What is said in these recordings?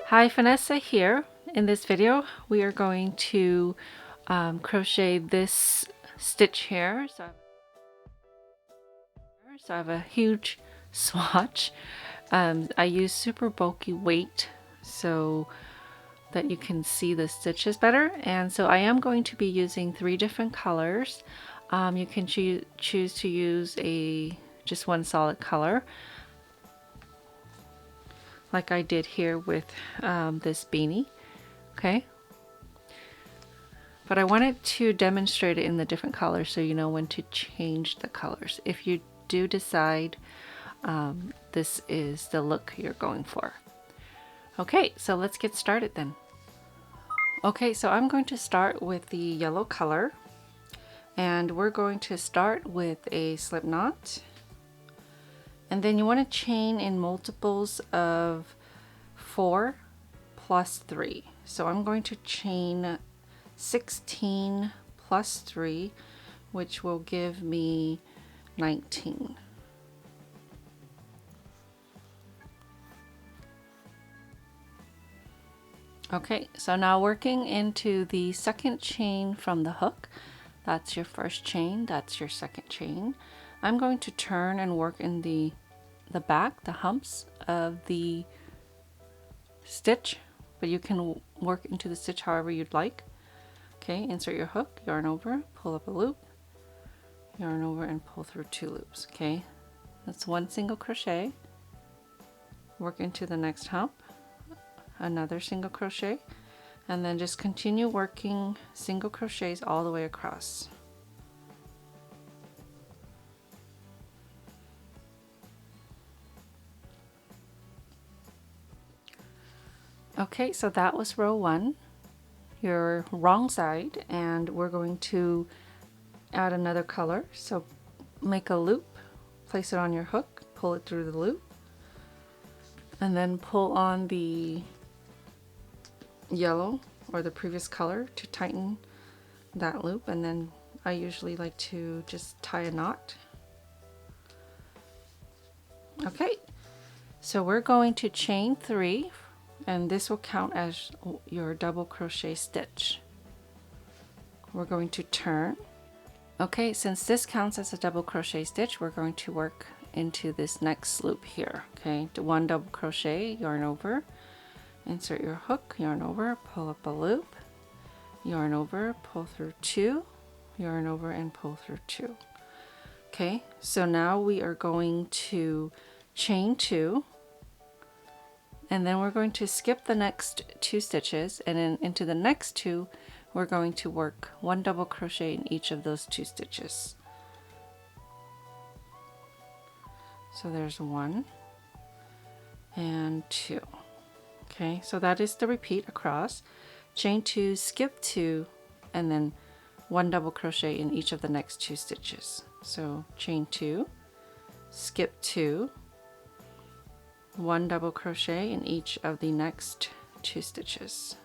Hi, Vanessa here. In this video, we are going to crochet this stitch here. So I have a huge swatch. I use super bulky weight so that you can see the stitches better. And so I am going to be using 3 different colors. You can choose to use just one solid color, like I did here with this beanie. Okay. But I wanted to demonstrate it in the different colors so you know when to change the colors if you do decide this is the look you're going for. Okay, so let's get started then. Okay, so I'm going to start with the yellow color, and we're going to start with a slip knot, and then you want to chain in multiples of 4 plus 3. So I'm going to chain 16 plus 3, which will give me 19. Okay, so now working into the second chain from the hook. That's your first chain, that's your second chain. I'm going to turn and work in the back, the humps of the stitch, but you can work into the stitch however you'd like. Okay, insert your hook, yarn over, pull up a loop, yarn over and pull through 2 loops. Okay, that's 1 single crochet, work into the next hump, another single crochet, and then just continue working single crochets all the way across. Okay, so that was row 1, your wrong side, and we're going to add another color. So make a loop, place it on your hook, pull it through the loop, and then pull on the yellow or the previous color to tighten that loop, and then I usually like to just tie a knot. Okay, so we're going to chain 3, and this will count as your double crochet stitch. We're going to turn. Okay, since this counts as a double crochet stitch, we're going to work into this next loop here. Okay, do 1 double crochet, yarn over, insert your hook, yarn over, pull up a loop, yarn over, pull through 2, yarn over and pull through 2. Okay, so now we are going to chain 2, and then we're going to skip the next 2 stitches, and then into the next 2 we're going to work 1 double crochet in each of those 2 stitches. So there's 1 and 2. Okay, so that is the repeat across. Chain 2, skip 2, and then 1 double crochet in each of the next 2 stitches. So chain 2, skip 2, 1 double crochet in each of the next 2 stitches.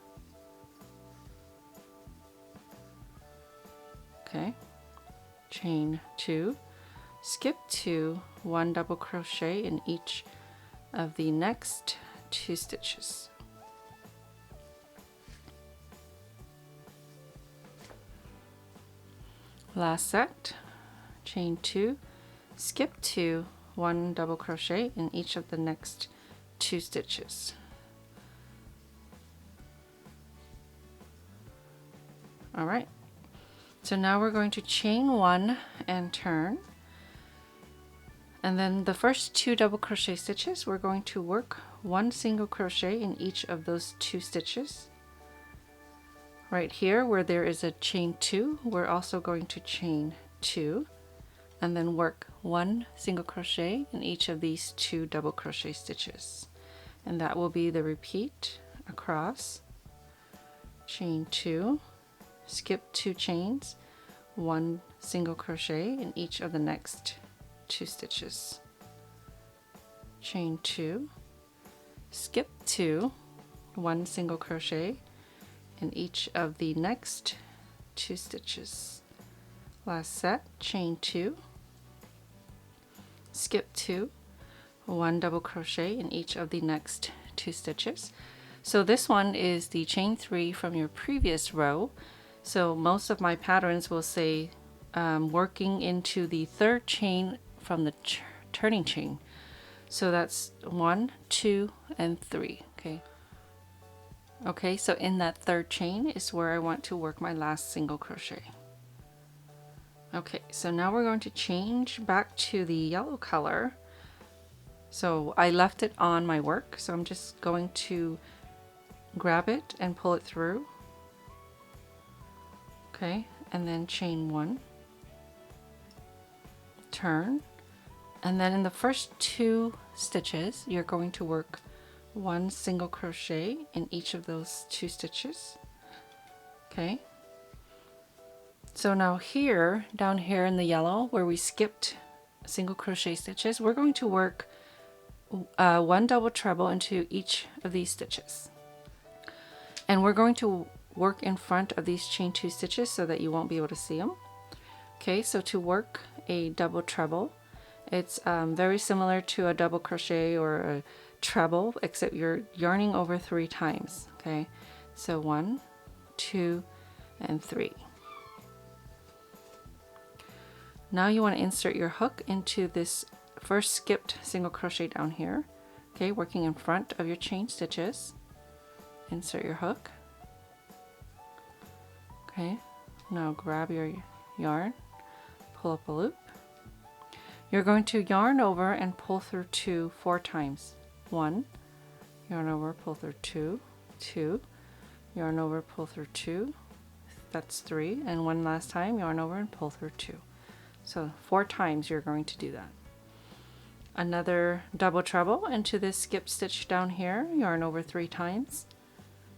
Okay, chain 2, skip 2, 1 double crochet in each of the next 2 stitches. Last set, chain 2, skip 2, 1 double crochet in each of the next 2 stitches. All right, so now we're going to chain 1 and turn, and then the first 2 double crochet stitches we're going to work 1 single crochet in each of those 2 stitches. Right here where there is a chain 2, we're also going to chain 2 and then work 1 single crochet in each of these 2 double crochet stitches, and that will be the repeat across. Chain 2, skip 2 chains, 1 single crochet in each of the next 2 stitches. Chain 2, skip 2, 1 single crochet in each of the next 2 stitches. Last set, chain 2, skip 2, 1 double crochet in each of the next 2 stitches. So this one is the chain 3 from your previous row. So most of my patterns will say working into the 3rd chain from the turning chain. So that's 1, 2, and 3. Okay, so in that 3rd chain is where I want to work my last single crochet. Okay, so now we're going to change back to the yellow color. So I left it on my work, so I'm just going to grab it and pull it through. Okay, and then chain 1, turn, and then in the first 2 stitches you're going to work 1 single crochet in each of those 2 stitches. Okay, so now here, down here in the yellow where we skipped single crochet stitches, we're going to work 1 double treble into each of these stitches, and we're going to work in front of these chain 2 stitches so that you won't be able to see them. Okay, so to work a double treble, it's very similar to a double crochet or a treble, except you're yarning over 3 times. Okay, so 1, 2, and 3. Now you want to insert your hook into this first skipped single crochet down here. Okay, working in front of your chain stitches. Insert your hook. Okay, now grab your yarn, pull up a loop. You're going to yarn over and pull through 2 4 times. 1, yarn over, pull through 2, 2, yarn over, pull through 2, that's 3, and 1 last time, yarn over and pull through 2. So 4 times you're going to do that. Another double treble into this skip stitch down here, yarn over 3 times,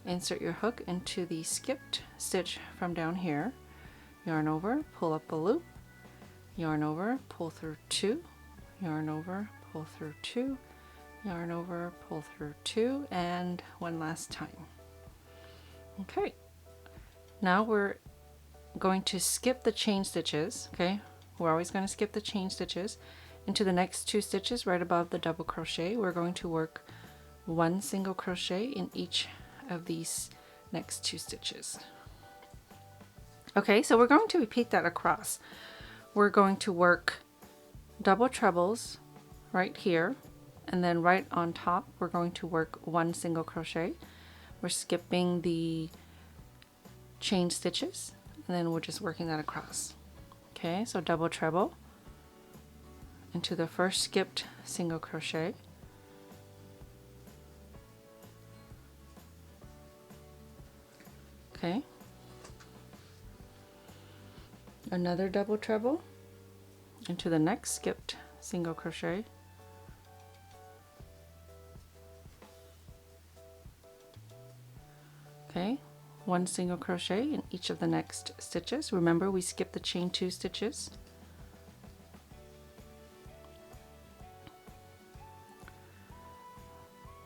insert your hook into the skipped stitch from down here, yarn over, pull up a loop, yarn over, pull through 2, yarn over, pull through 2, yarn over, pull through 2, and 1 last time. Okay, now we're going to skip the chain stitches. Okay, we're always going to skip the chain stitches into the next 2 stitches right above the double crochet. We're going to work 1 single crochet in each of these next 2 stitches. Okay, so we're going to repeat that across. We're going to work double trebles right here, and then right on top we're going to work 1 single crochet. We're skipping the chain stitches, and then we're just working that across. Okay, so double treble into the first skipped single crochet, okay, another double treble into the next skipped single crochet, okay, 1 single crochet in each of the next stitches. Remember, we skipped the chain 2 stitches.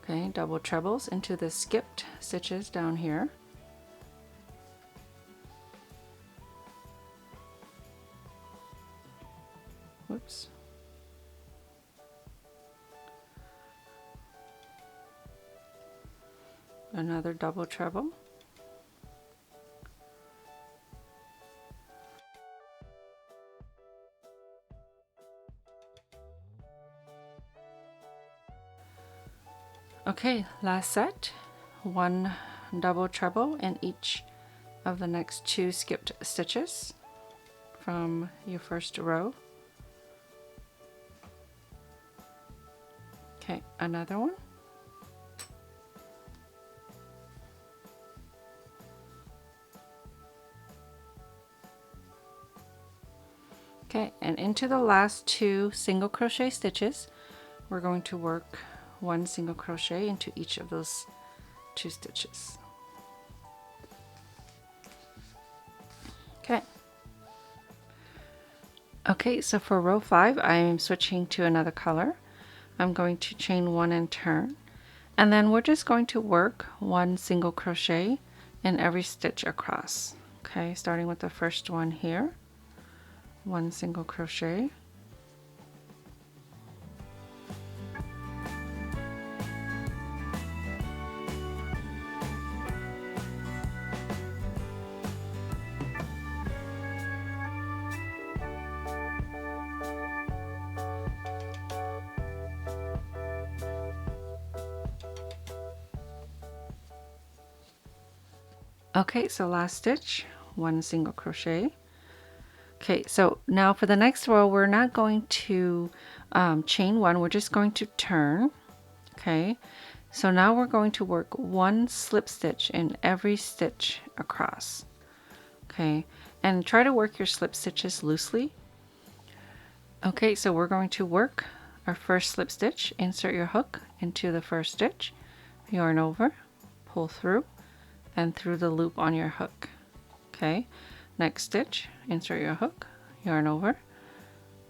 Okay, double trebles into the skipped stitches down here. Whoops. Another double treble. Okay, last set, 1 double treble in each of the next 2 skipped stitches from your first row. Okay, another one. Okay, and into the last 2 single crochet stitches, we're going to work 1 single crochet into each of those 2 stitches. Okay. Okay, so for row 5, I'm switching to another color. I'm going to chain 1 and turn, and then we're just going to work 1 single crochet in every stitch across. Okay, starting with the first one here, 1 single crochet, Okay, so last stitch, 1 single crochet. Okay, so now for the next row, we're not going to chain 1, we're just going to turn. Okay, so now we're going to work 1 slip stitch in every stitch across. Okay, and try to work your slip stitches loosely. Okay, so we're going to work our first slip stitch. Insert your hook into the first stitch, yarn over, pull through, and through the loop on your hook. Okay, next stitch, insert your hook, yarn over,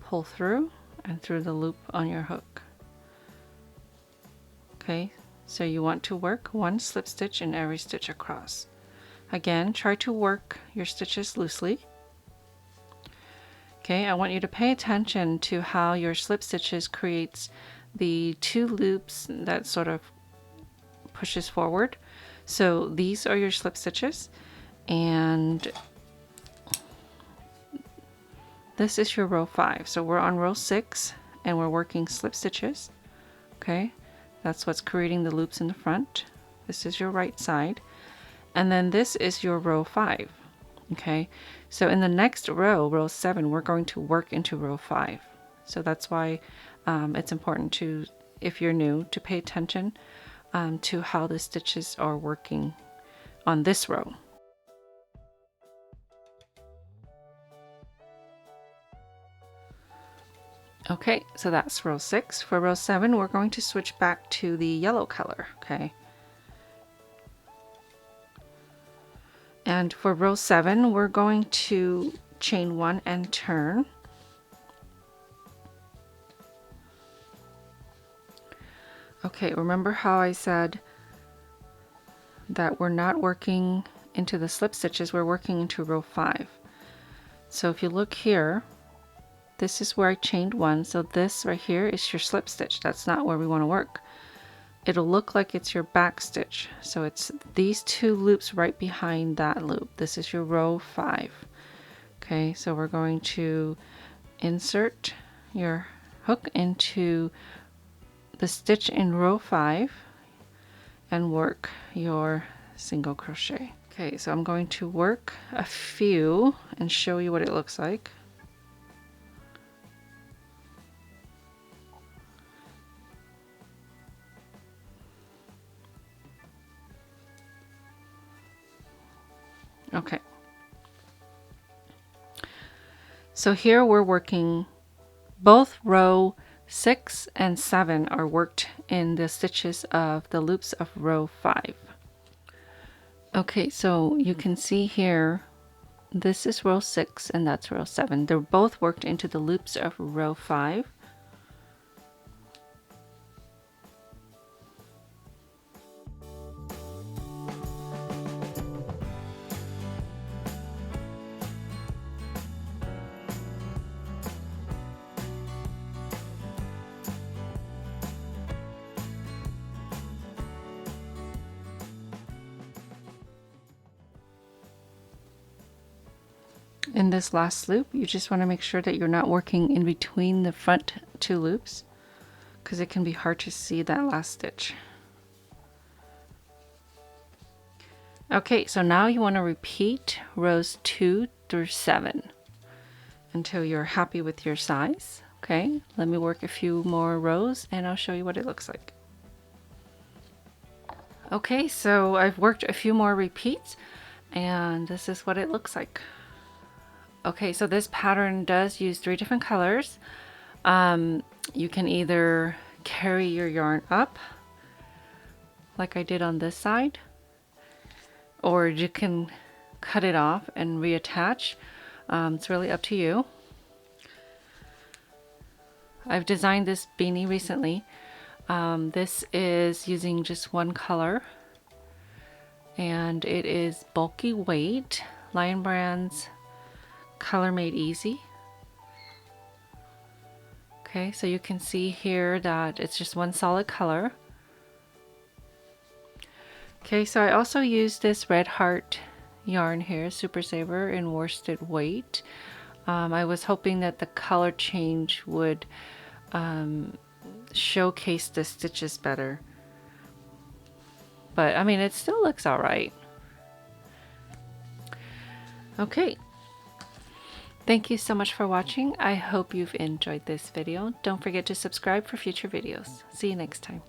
pull through, and through the loop on your hook. Okay, so you want to work 1 slip stitch in every stitch across. Again, try to work your stitches loosely. Okay, I want you to pay attention to how your slip stitches creates the 2 loops that sort of pushes forward. So these are your slip stitches, and this is your row 5. So we're on row 6 and we're working slip stitches. Okay, that's what's creating the loops in the front. This is your right side, and then this is your row 5. Okay, so in the next row, row 7, we're going to work into row 5. So that's why it's important to, if you're new, to pay attention to how the stitches are working on this row. Okay, so that's row 6. For row 7, we're going to switch back to the yellow color. Okay, and for row 7, we're going to chain 1 and turn. Okay, remember how I said that we're not working into the slip stitches, we're working into row 5. So if you look here, this is where I chained 1, so this right here is your slip stitch. That's not where we want to work. It'll look like it's your back stitch, so it's these 2 loops right behind that loop. This is your row 5. Okay, so we're going to insert your hook into the stitch in row 5 and work your single crochet. Okay, so I'm going to work a few and show you what it looks like. Okay, so here we're working both row 6 and 7 are worked in the stitches of the loops of row 5. Okay, so you can see here, this is row 6 and that's row 7. They're both worked into the loops of row 5. In this last loop, you just want to make sure that you're not working in between the front 2 loops, because it can be hard to see that last stitch. Okay, so now you want to repeat rows 2 through 7 until you're happy with your size. Okay, let me work a few more rows and I'll show you what it looks like. Okay, so I've worked a few more repeats and this is what it looks like. Okay, so this pattern does use 3 different colors. You can either carry your yarn up like I did on this side, or you can cut it off and reattach. It's really up to you. I've designed this beanie recently. This is using just 1 color and it is bulky weight, Lion Brand's Color Made Easy. Okay, so you can see here that it's just 1 solid color. Okay, so I also used this Red Heart yarn here, Super Saver in worsted weight. I was hoping that the color change would showcase the stitches better. But I mean, it still looks alright. Okay. Thank you so much for watching. I hope you've enjoyed this video. Don't forget to subscribe for future videos. See you next time.